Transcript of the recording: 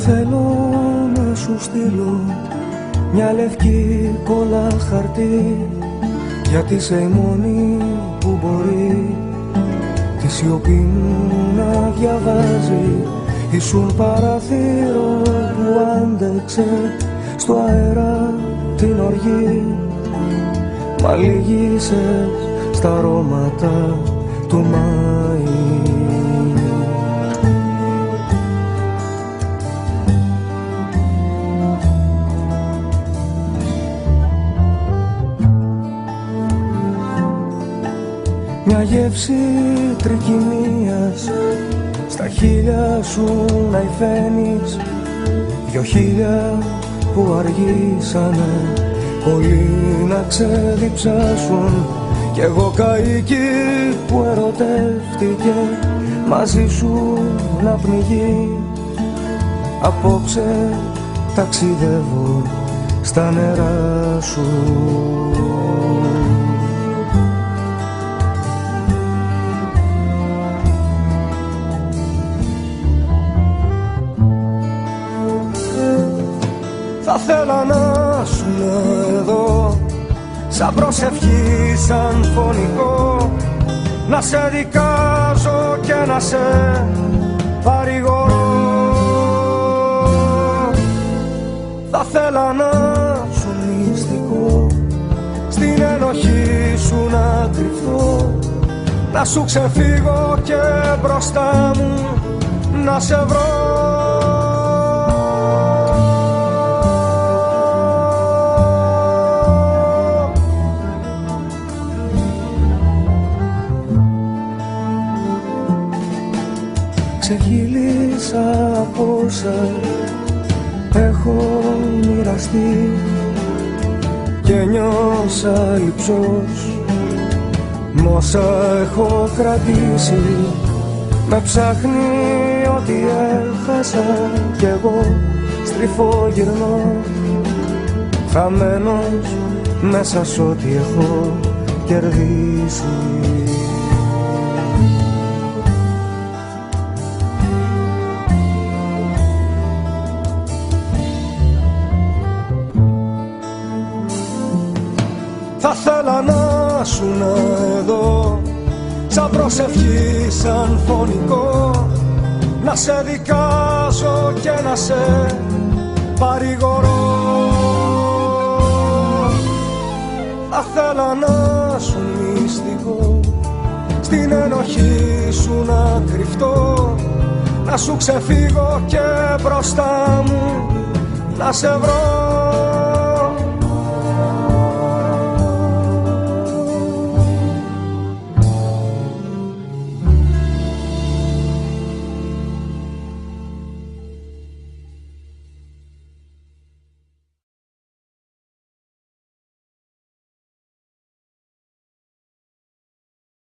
Θέλω να σου στείλω μια λευκή κόλλα χαρτί, γιατί είσαι η μόνη που μπορεί τη σιωπή μου να διαβάζει. Ήσουν παραθύρο που άντεξε στο αέρα την οργή, μα λυγίσες στα αρώματα του Μάη. Μια γεύση τρικυμίας στα χείλια σου να υφαίνεις, 2.000 που αργήσανε πολύ να ξεδιψάσουν, κι εγώ καίκη που ερωτεύτηκε μαζί σου να πνιγεί. Απόψε ταξιδεύω στα νερά σου. Θα θέλα να σου εδώ, σαν προσευχή, σαν φωνικό, να σε δικάζω και να σε παρηγορώ. Θα θέλα να σου μυστικό, στην ενοχή σου να κρυφτώ, να σου ξεφύγω και μπροστά μου να σε βρω. Ξεχύλισα από όσα έχω μοιραστεί και νιώσα υψός μ' όσα έχω κρατήσει. Με ψάχνει ό,τι έχασα κι εγώ στριφώ γυρνώ, χαμένος μέσα σ' ό,τι έχω κερδίσει. Θα θέλα να σου να εδώ, σαν προσευχή, σαν φωνικό, να σε δικάζω και να σε παρηγορώ. Θα θέλα να σου μυστικό, στην ενοχή σου να κρυφτώ, να σου ξεφύγω και μπροστά μου να σε βρω.